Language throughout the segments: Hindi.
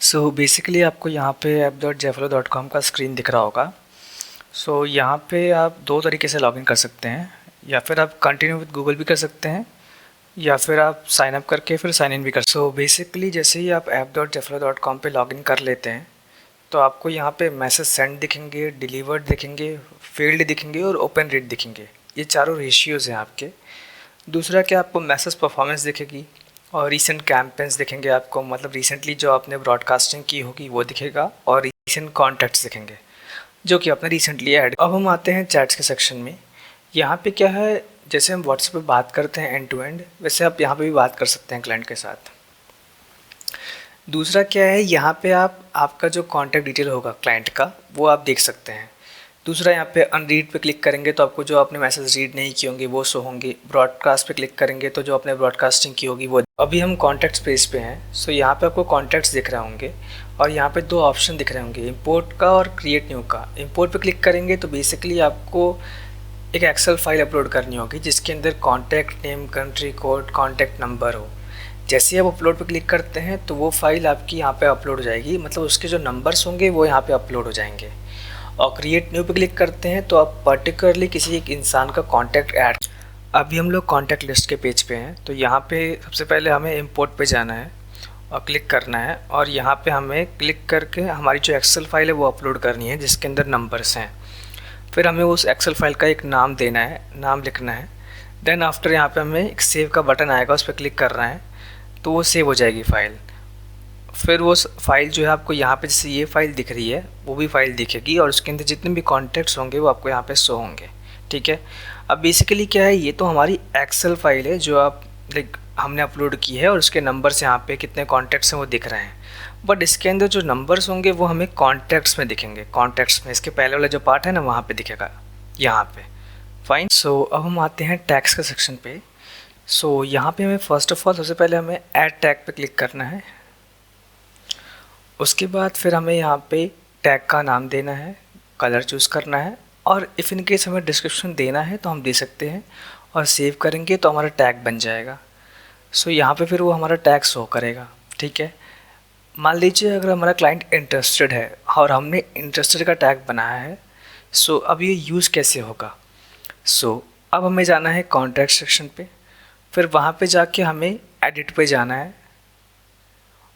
सो बेसिकली आपको यहाँ पे app.jeffalo.com का स्क्रीन दिख रहा होगा। सो यहाँ पे आप दो तरीके से लॉगिन कर सकते हैं, या फिर आप कंटिन्यू विद गूगल भी कर सकते हैं, या फिर आप साइन अप करके फिर साइन इन भी कर। सो बेसिकली जैसे ही आप app.jeffalo.com पे लॉगिन कर लेते हैं तो आपको यहाँ पे मैसेज सेंड दिखेंगे, डिलीवर्ड दिखेंगे, फील्ड दिखेंगे और ओपन रेट दिखेंगे। ये चारों रेशियोज़ हैं आपके। दूसरा क्या, आपको मैसेज परफॉर्मेंस दिखेगी और रीसेंट कैंपेन्स दिखेंगे आपको, मतलब रिसेंटली जो आपने ब्रॉडकास्टिंग की होगी वो दिखेगा, और रीसेंट कॉन्टैक्ट्स दिखेंगे जो कि आपने रिसेंटली ऐड। अब हम आते हैं चैट्स के सेक्शन में। यहाँ पे क्या है, जैसे हम व्हाट्सएप पे बात करते हैं एंड टू एंड, वैसे आप यहाँ पे भी बात कर सकते हैं क्लाइंट के साथ। दूसरा क्या है, यहाँ पे आप आपका जो कॉन्टैक्ट डिटेल होगा क्लाइंट का वो आप देख सकते हैं। दूसरा यहाँ पे अनरीड पे क्लिक करेंगे तो आपको जो आपने मैसेज रीड नहीं किए होंगे वो शो होंगे। ब्रॉडकास्ट पे क्लिक करेंगे तो जो आपने ब्रॉडकास्टिंग की होगी वो। अभी हम कॉन्टैक्ट्स पेज पे हैं। सो यहाँ पे आपको कॉन्टैक्ट्स दिख रहे होंगे और यहाँ पे दो ऑप्शन दिख रहे होंगे, इंपोर्ट का और क्रिएट न्यू का। इंपोर्ट पे क्लिक करेंगे तो बेसिकली आपको एक एक्सेल फाइल अपलोड करनी होगी जिसके अंदर contact name, country code, contact number हो। जैसे ही आप अपलोड पे क्लिक करते हैं तो वो फाइल आपकी यहाँ पे अपलोड हो जाएगी, मतलब उसके जो नंबर्स होंगे वो यहाँ पे अपलोड हो जाएंगे। और क्रिएट न्यू पे क्लिक करते हैं तो आप पर्टिकुलरली किसी एक इंसान का कॉन्टैक्ट ऐड। अभी हम लोग कॉन्टैक्ट लिस्ट के पेज पे हैं, तो यहाँ पे सबसे पहले हमें इंपोर्ट पे जाना है और क्लिक करना है, और यहाँ पे हमें क्लिक करके हमारी जो एक्सेल फाइल है वो अपलोड करनी है जिसके अंदर नंबर्स हैं। फिर हमें उस एक्सेल फाइल का एक नाम देना है, नाम लिखना है। देन आफ्टर यहाँ पे हमें एक सेव का बटन आएगा, उस पर क्लिक करना है तो वो सेव हो जाएगी फ़ाइल। फिर वो फाइल जो है आपको यहाँ पे, जैसे ये फाइल दिख रही है वो भी फाइल दिखेगी, और उसके अंदर जितने भी कॉन्टैक्ट्स होंगे वो आपको यहाँ पे शो होंगे। ठीक है। अब बेसिकली क्या है, ये तो हमारी एक्सेल फाइल है जो आप लाइक हमने अपलोड की है, और उसके नंबर्स यहाँ पे कितने कॉन्टैक्ट्स हैं वो दिख रहे हैं। बट इसके अंदर जो नंबर्स होंगे वो हमें कॉन्टैक्ट्स में दिखेंगे। कॉन्टैक्ट्स में इसके पहले वाला जो पार्ट है ना वहाँ पे दिखेगा, यहाँ पे। फाइन। सो अब हम आते हैं टैग्स के सेक्शन पे। सो यहाँ पे हमें फर्स्ट ऑफ ऑल सबसे पहले हमें ऐड टैग पे क्लिक करना है। उसके बाद फिर हमें यहाँ पे टैग का नाम देना है, कलर चूज़ करना है, और इफ़ इन केस हमें डिस्क्रिप्शन देना है तो हम दे सकते हैं, और सेव करेंगे तो हमारा टैग बन जाएगा। सो यहाँ पे फिर वो हमारा टैग शो करेगा। ठीक है। मान लीजिए अगर हमारा क्लाइंट इंटरेस्टेड है और हमने इंटरेस्टेड का टैग बनाया है, सो अब ये यूज़ कैसे होगा। सो अब हमें जाना है कॉन्टैक्ट सेक्शन पे, फिर वहाँ पे जाके हमें एडिट पे जाना है,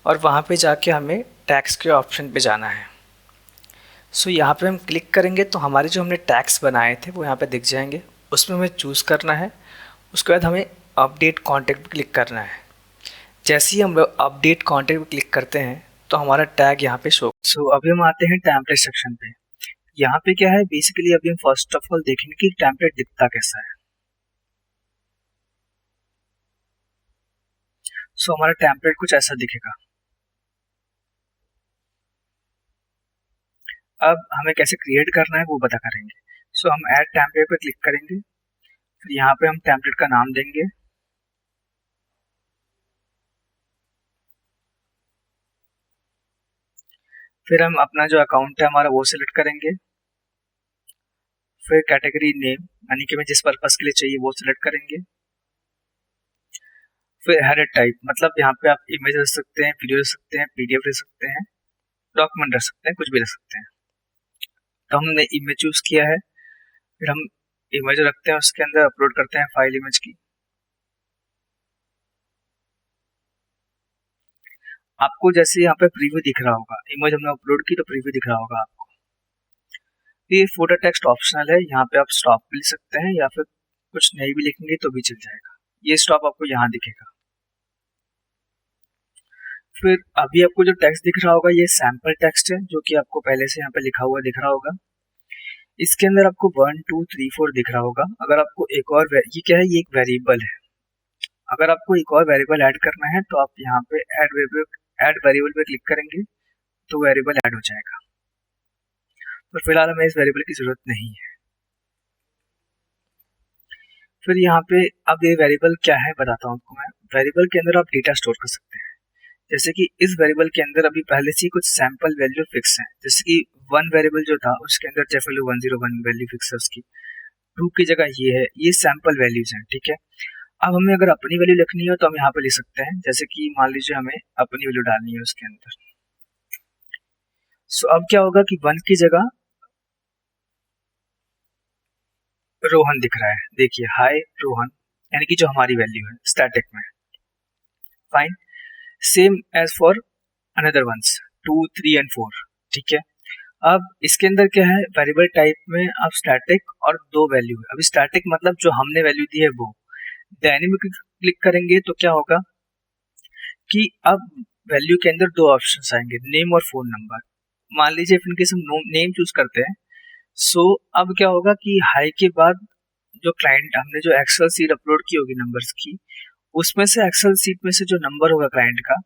और वहाँ पे जाके हमें टैग्स के ऑप्शन पे जाना है। सो यहाँ पे हम क्लिक करेंगे तो हमारे जो हमने टैग्स बनाए थे वो यहाँ पे दिख जाएंगे, उसमें हमें चूज़ करना है। उसके बाद हमें अपडेट कॉन्टैक्ट पे क्लिक करना है। जैसे ही हम लोग अपडेट कॉन्टैक्ट पे क्लिक करते हैं तो हमारा टैग यहाँ पे शो। सो अभी हम आते हैं टेम्पलेट सेक्शन पे। यहाँ पे क्या है, बेसिकली अभी हम फर्स्ट ऑफ ऑल देखेंगे कि टेम्पलेट दिखता कैसा है। सो हमारा टेम्पलेट कुछ ऐसा दिखेगा। अब हमें कैसे क्रिएट करना है वो पता करेंगे। सो हम ऐड टेम्पलेट पे क्लिक करेंगे, फिर यहाँ पे हम टेम्पलेट का नाम देंगे। फिर हम अपना जो अकाउंट है हमारा वो सिलेक्ट करेंगे। फिर कैटेगरी नेम, यानी कि हमें जिस पर्पस के लिए चाहिए वो सिलेक्ट करेंगे। फिर हेडर टाइप, मतलब यहाँ पे आप इमेज रख सकते हैं, वीडियो रख सकते हैं, पीडीएफ रख सकते हैं, डॉक्यूमेंट रख सकते हैं, कुछ भी रख सकते हैं। तो हमने इमेज चूज किया है, फिर हम इमेज रखते हैं, उसके अंदर अपलोड करते हैं फाइल इमेज की। आपको जैसे यहाँ पे प्रीव्यू दिख रहा होगा, इमेज हमने अपलोड की तो प्रीव्यू दिख रहा होगा आपको। ये फुटर टेक्स्ट ऑप्शनल है, यहाँ पे आप स्टॉप भी लिख सकते हैं या फिर कुछ नहीं भी लिखेंगे तो भी चल जाएगा। ये स्टॉप आपको यहाँ दिखेगा। फिर अभी आपको जो टेक्स्ट दिख रहा होगा ये सैम्पल टेक्स्ट है, जो कि आपको पहले से यहाँ पे लिखा हुआ दिख रहा होगा। इसके अंदर आपको 1 2 3 4 दिख रहा होगा। अगर आपको एक और ये क्या है, ये एक वेरिएबल है। अगर आपको एक और वेरिएबल ऐड करना है तो आप यहाँ पे ऐड वेरिएबल पे क्लिक करेंगे तो वेरिएबल ऐड हो जाएगा। पर फिलहाल हमें इस वेरिएबल की जरूरत नहीं है। फिर यहाँ पे अब ये वेरिएबल क्या है बताता हूँ आपको मैं। वेरिएबल के अंदर आप डेटा स्टोर कर सकते हैं। जैसे कि इस वेरिएबल के अंदर अभी पहले से ही कुछ सैंपल वैल्यू फिक्स है। जैसे कि 1 वेरिएबल जो था उसके अंदर जेफलो 101 वैल्यू फिक्स है उसकी। 2 की जगह ये है, ये सैंपल वैल्यूज हैं। ठीक है। अब हमें अगर अपनी वैल्यू लिखनी हो तो हम यहाँ पे लिख सकते हैं। जैसे कि मान लीजिए हमें अपनी वैल्यू डालनी है उसके अंदर। सो अब क्या होगा कि 1 की जगह रोहन दिख रहा है, देखिए हाय रोहन, यानी कि जो हमारी वैल्यू है स्टैटिक में। Fine, same as for another ones 2 3 and 4। ठीक है, अब इसके अंदर क्या है, वेरिएबल टाइप में अब स्टैटिक और 2 वैल्यू है। अभी स्टैटिक मतलब जो हमने वैल्यू दी है वो। डायनेमिक क्लिक करेंगे तो क्या होगा कि अब वैल्यू के अंदर 2 ऑप्शन आएंगे, नेम और फोन नंबर। मान लीजिए इनकेस हम नेम चूज करते हैं, सो अब क्या होगा कि हाई के बाद जो क्लाइंट हमने जो एक्सेल सीट अपलोड की होगी नंबर्स की, उसमें से एक्सेल सीट में से जो नंबर होगा क्लाइंट का,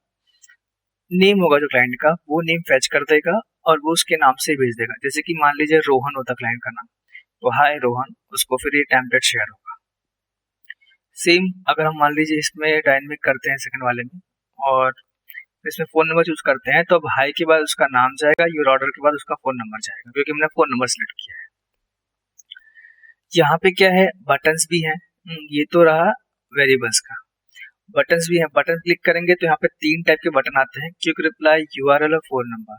नेम होगा जो क्लाइंट का, वो नेम फैच कर देगा और वो उसके नाम से भेज देगा। जैसे कि मान लीजिए रोहन होता क्लाइंट का नाम, तो हाय रोहन, उसको फिर ये टेम्पलेट शेयर होगा। सेम अगर हम मान लीजिए इसमें डायनेमिक करते हैं सेकंड वाले में, और इसमें फोन नंबर चूज करते हैं, तो अब हाई के बाद उसका नाम जाएगा, योर ऑर्डर के बाद उसका फोन नंबर जाएगा, क्योंकि हमने फोन नंबर सेलेक्ट किया है। यहाँ पे क्या है, बटन्स भी हैं। ये तो रहा वेरिएबल्स का। बटन्स भी हैं, बटन क्लिक करेंगे तो यहाँ पे 3 टाइप के बटन आते हैं, क्विक रिप्लाई, यूआरएल और फोन नंबर।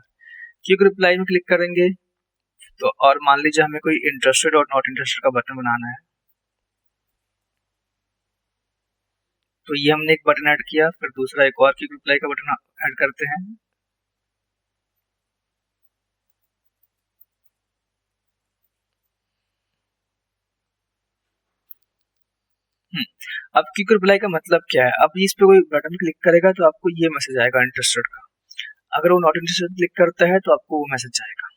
क्विक रिप्लाई में क्लिक करेंगे तो, और मान लीजिए हमें कोई इंटरेस्टेड और नॉट इंटरेस्टेड का बटन बनाना है, तो ये हमने एक बटन ऐड किया। फिर दूसरा एक और क्विक रिप्लाई का बटन ऐड करते हैं। अब क्विक रिप्लाई का मतलब क्या है, अब इस पे कोई बटन क्लिक करेगा तो आपको ये मैसेज आएगा इंटरेस्टेड का। अगर वो नॉट इंटरेस्टेड क्लिक करता है तो आपको वो मैसेज आएगा।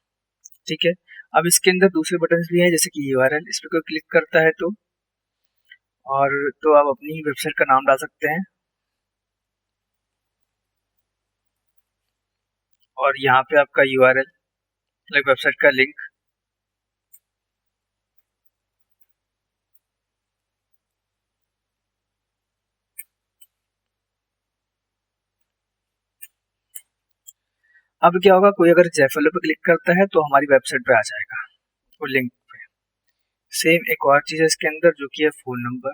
ठीक है, अब इसके अंदर दूसरे बटन भी हैं, जैसे कि यूआरएल, इस पे कोई क्लिक करता है तो, और तो आप अपनी वेबसाइट का नाम डाल सकते हैं, और यहाँ पे आपका यूआरएल लाइक वेबसाइट का लिंक। अब क्या होगा, कोई अगर जेफलो पे क्लिक करता है तो हमारी वेबसाइट पे आ जाएगा वो लिंक पे। सेम एक और चीज है इसके अंदर, जो कि है फोन नंबर।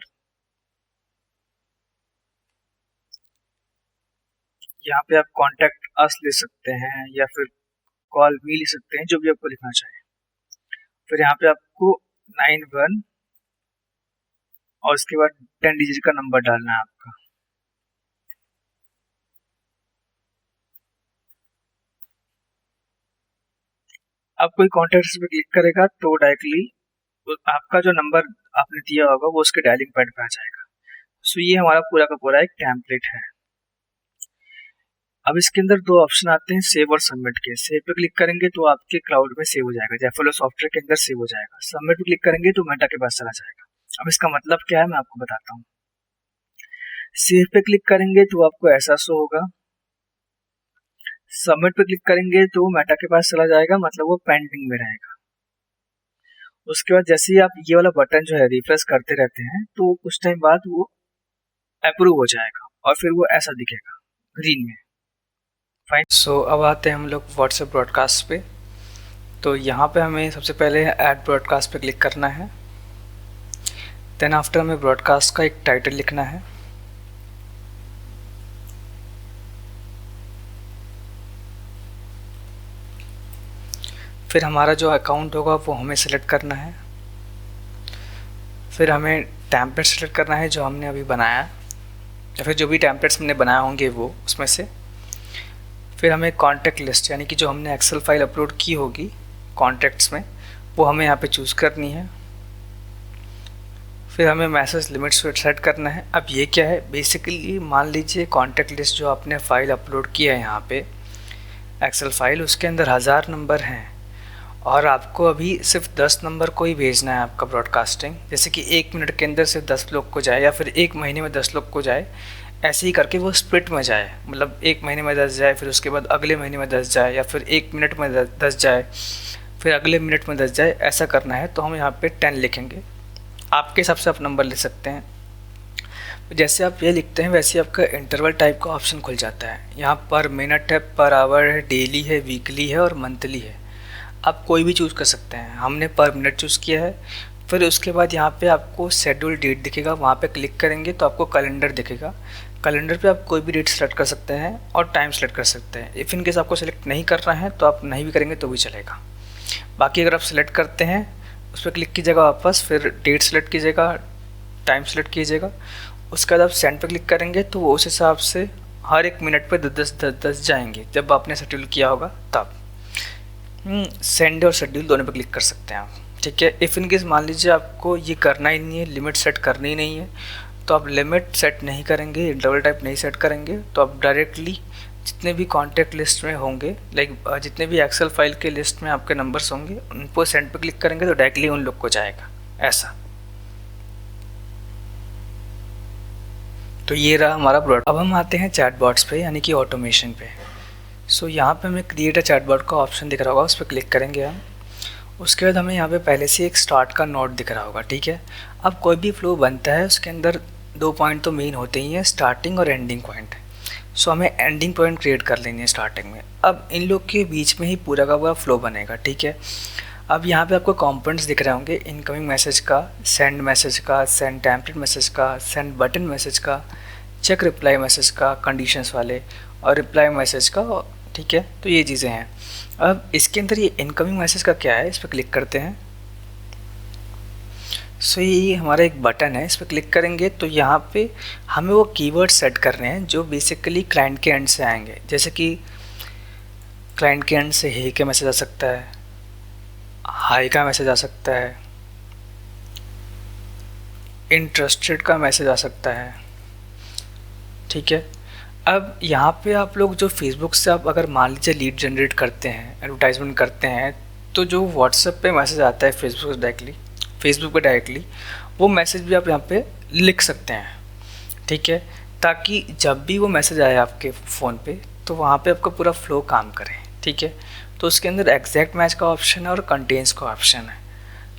यहाँ पे आप कॉन्टेक्ट अस लिख सकते हैं या फिर कॉल मी लिख सकते हैं, जो भी आपको लिखना चाहें। फिर यहाँ पे आपको 91 और उसके बाद 10 डिजिट का नंबर डालना है आपका। अब कोई कॉन्टेक्ट पे क्लिक करेगा तो डायरेक्टली आपका जो नंबर आपने दिया होगा वो उसके डायलिंग पैड पे आ जाएगा। सो ये हमारा पूरा का पूरा एक टेम्पलेट है। अब इसके अंदर 2 ऑप्शन आते हैं, सेव और सबमिट के। सेव पे क्लिक करेंगे तो आपके क्लाउड में सेव हो जाएगा, जेफलो सॉफ्टवेयर के अंदर सेव हो जाएगा। सबमिट पे क्लिक करेंगे तो मेटा के पास चला जाएगा। अब इसका मतलब क्या है मैं आपको बताता हूँ। सेव पे क्लिक करेंगे तो आपको ऐसा शो होगा, सबमिट पे क्लिक करेंगे तो मेटा के पास चला जाएगा, मतलब वो पेंडिंग में रहेगा। उसके बाद जैसे ही आप ये वाला बटन जो है रिफ्रेश करते रहते हैं तो कुछ टाइम बाद वो अप्रूव हो जाएगा और फिर वो ऐसा दिखेगा ग्रीन में। फाइन, सो अब आते हैं हम लोग व्हाट्सएप ब्रॉडकास्ट पे। तो यहाँ पे हमें सबसे पहले ऐड ब्रॉडकास्ट पे क्लिक करना है। देन आफ्टर हमें ब्रॉडकास्ट का एक टाइटल लिखना है। फिर हमारा जो अकाउंट होगा वो हमें सेलेक्ट करना है। फिर हमें टेम्पलेट सेलेक्ट करना है जो हमने अभी बनाया, या फिर जो भी टेम्पलेट्स हमने बनाए होंगे वो उसमें से। फिर हमें कॉन्टैक्ट लिस्ट, यानी कि जो हमने एक्सेल फाइल अपलोड की होगी कॉन्टैक्ट्स में, वो हमें यहाँ पे चूज़ करनी है। फिर हमें मैसेज लिमिट्स सेट करना है। अब ये क्या है, बेसिकली मान लीजिए कॉन्टैक्ट लिस्ट जो आपने फ़ाइल अपलोड किया है यहाँ पे एक्सेल फाइल, उसके अंदर 1000 नंबर हैं और आपको अभी सिर्फ 10 नंबर को ही भेजना है आपका ब्रॉडकास्टिंग। जैसे कि 1 मिनट के अंदर सिर्फ 10 लोग को जाए, या फिर 1 महीने में 10 लोग को जाए, ऐसे ही करके वो स्प्लिट में जाए। मतलब 1 महीने में 10 जाए, फिर उसके बाद अगले महीने में 10 जाए, या फिर 1 मिनट में 10 जाए, फिर अगले मिनट में 10 जाए, ऐसा करना है। तो हम यहाँ पे 10 लिखेंगे, आपके हिसाब से आप नंबर लिख सकते हैं। जैसे आप ये लिखते हैं वैसे आपका इंटरवल टाइप का ऑप्शन खुल जाता है। यहाँ पर मिनट है, पर आवर है, डेली है, वीकली है और मंथली है। आप कोई भी चूज़ कर सकते हैं, हमने पर मिनट चूज़ किया है। फिर उसके बाद यहाँ पे आपको शेड्यूल डेट दिखेगा, वहाँ पे क्लिक करेंगे तो आपको कैलेंडर दिखेगा कैलेंडर पे आप कोई भी डेट सेलेक्ट कर सकते हैं और टाइम सेलेक्ट कर सकते हैं। इफ़ इन केस आपको सेलेक्ट नहीं करना है तो आप नहीं भी करेंगे तो भी चलेगा। बाकी अगर आप सेलेक्ट करते हैं उस पर क्लिक कीजिएगा वापस, फिर डेट सेलेक्ट कीजिएगा, टाइम सेलेक्ट कीजिएगा, उसके बाद आप सेंड पे क्लिक करेंगे तो वो उस हिसाब से हर एक मिनट पे 10 जाएंगे जब आपने शेड्यूल किया होगा तब। सेंड और शेड्यूल दोनों पे क्लिक कर सकते हैं आप, ठीक है। इफ़ इन केस मान लीजिए आपको ये करना ही नहीं है, लिमिट सेट करनी ही नहीं है, तो आप लिमिट सेट नहीं करेंगे, डबल टाइप नहीं सेट करेंगे, तो आप डायरेक्टली जितने भी कॉन्टैक्ट लिस्ट में होंगे, लाइक जितने भी एक्सेल फाइल के लिस्ट में आपके नंबर्स होंगे उन पर सेंड पे क्लिक करेंगे तो डायरेक्टली उन लोग को जाएगा, ऐसा। तो ये रहा हमारा प्रोडक्ट। अब हम आते हैं चैटबॉट्स पे, यानी कि ऑटोमेशन पे। सो यहाँ पे हमें क्रिएट अ चैटबॉट का ऑप्शन दिख रहा होगा, उस पर क्लिक करेंगे हम। उसके बाद हमें यहाँ पे पहले से एक स्टार्ट का नोट दिख रहा होगा, ठीक है। अब कोई भी फ्लो बनता है उसके अंदर 2 पॉइंट तो मेन होते ही हैं, स्टार्टिंग और एंडिंग पॉइंट। सो हमें एंडिंग पॉइंट क्रिएट कर लेनी है स्टार्टिंग में। अब इन लोग के बीच में ही पूरा का पूरा फ्लो बनेगा, ठीक है। अब यहाँ पे आपको कंपोनेंट्स दिख रहे होंगे, इनकमिंग मैसेज का, सेंड टेम्पलेट मैसेज का, सेंड बटन मैसेज का, चेक रिप्लाई मैसेज का, कंडीशंस वाले, और रिप्लाई मैसेज का, ठीक है। तो ये चीज़ें हैं। अब इसके अंदर ये इनकमिंग मैसेज का क्या है, इस पर क्लिक करते हैं। सो ये हमारा एक बटन है, इस पर क्लिक करेंगे तो यहाँ पे हमें वो कीवर्ड सेट करने हैं जो बेसिकली क्लाइंट के एंड से आएंगे। जैसे कि क्लाइंट के एंड से हे का मैसेज आ सकता है, हाई का मैसेज आ सकता है, इंटरेस्टेड का मैसेज आ सकता है, ठीक है। अब यहाँ पे आप लोग जो फेसबुक से आप अगर मान लीजिए लीड जनरेट करते हैं, एडवर्टाइजमेंट करते हैं, तो जो व्हाट्सएप पे मैसेज आता है फेसबुक पे डायरेक्टली वो मैसेज भी आप यहाँ पे लिख सकते हैं, ठीक है। ताकि जब भी वो मैसेज आए आपके फ़ोन पे तो वहाँ पे आपका पूरा फ्लो काम करे, ठीक है। तो उसके अंदर एग्जैक्ट मैच का ऑप्शन है और कंटेंट्स का ऑप्शन है।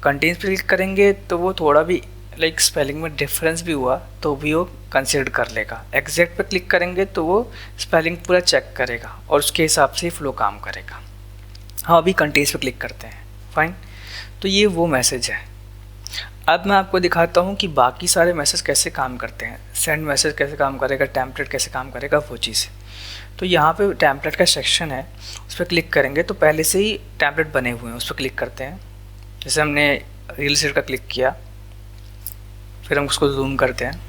कंटेंट्स पे क्लिक करेंगे तो वो थोड़ा भी लाइक स्पेलिंग में डिफरेंस भी हुआ तो भी वो कंसिडर कर लेगा। एग्जैक्ट पे क्लिक करेंगे तो वो स्पेलिंग पूरा चेक करेगा और उसके हिसाब से ही फ्लो काम करेगा। हाँ, अभी कंटेंट्स पे क्लिक करते हैं, फाइन। तो ये वो मैसेज है। अब मैं आपको दिखाता हूँ कि बाकी सारे मैसेज कैसे काम करते हैं, सेंड मैसेज कैसे काम करेगा, टेम्पलेट कैसे काम करेगा, वो चीज़। तो यहाँ पे टेम्पलेट का सेक्शन है, उस पर क्लिक करेंगे तो पहले से ही टेम्पलेट बने हुए हैं, उस पर क्लिक करते हैं। जैसे हमने रील सेट का क्लिक किया, फिर हम उसको जूम करते हैं।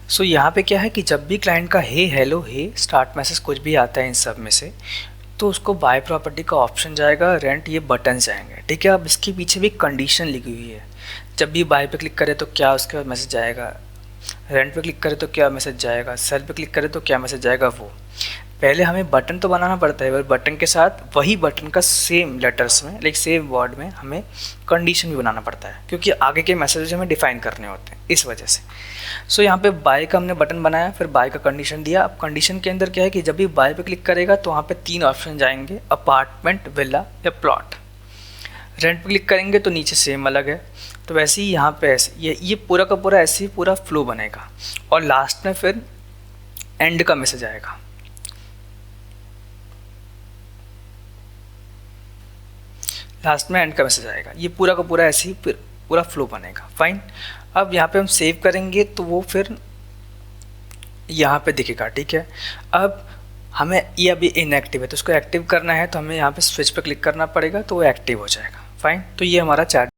सो यहाँ पे क्या है कि जब भी क्लाइंट का हे हेलो हे स्टार्ट मैसेज कुछ भी आता है इन सब में से, तो उसको बाय प्रॉपर्टी का ऑप्शन जाएगा, रेंट ये बटन जाएंगे, ठीक है। अब इसके पीछे भी कंडीशन लिखी हुई है, जब भी बाय पे क्लिक करे तो क्या उसके बाद मैसेज आएगा, रेंट पे क्लिक करे तो क्या मैसेज जाएगा, सेल पे क्लिक करे तो क्या मैसेज जाएगा। वो पहले हमें बटन तो बनाना पड़ता है, बटन के साथ वही बटन का सेम लेटर्स में लाइक सेम वर्ड में हमें कंडीशन भी बनाना पड़ता है, क्योंकि आगे के मैसेज हमें डिफाइन करने होते हैं इस वजह से। सो यहाँ पे बाय का हमने बटन बनाया, फिर बाय का कंडीशन दिया। अब कंडीशन के अंदर क्या है कि जब भी बाय पे क्लिक करेगा तो वहाँ पे 3 ऑप्शन जाएंगे, अपार्टमेंट, विला या प्लॉट। रेंट पे क्लिक करेंगे तो नीचे सेम अलग है। तो वैसे ही यहाँ पे ऐसे ये पूरा का पूरा ऐसे ही पूरा फ्लो बनेगा और लास्ट में फिर एंड का मैसेज आएगा। लास्ट में एंड का मैसेज आएगा, ये पूरा का पूरा ऐसे ही फिर पूरा फ्लो बनेगा, फाइन। अब यहाँ पे हम सेव करेंगे तो वो फिर यहाँ पे दिखेगा, ठीक है। अब हमें ये अभी इनएक्टिव है तो उसको एक्टिव करना है, तो हमें यहाँ पे स्विच पे क्लिक करना पड़ेगा तो वो एक्टिव हो जाएगा, फाइन। तो ये हमारा चैट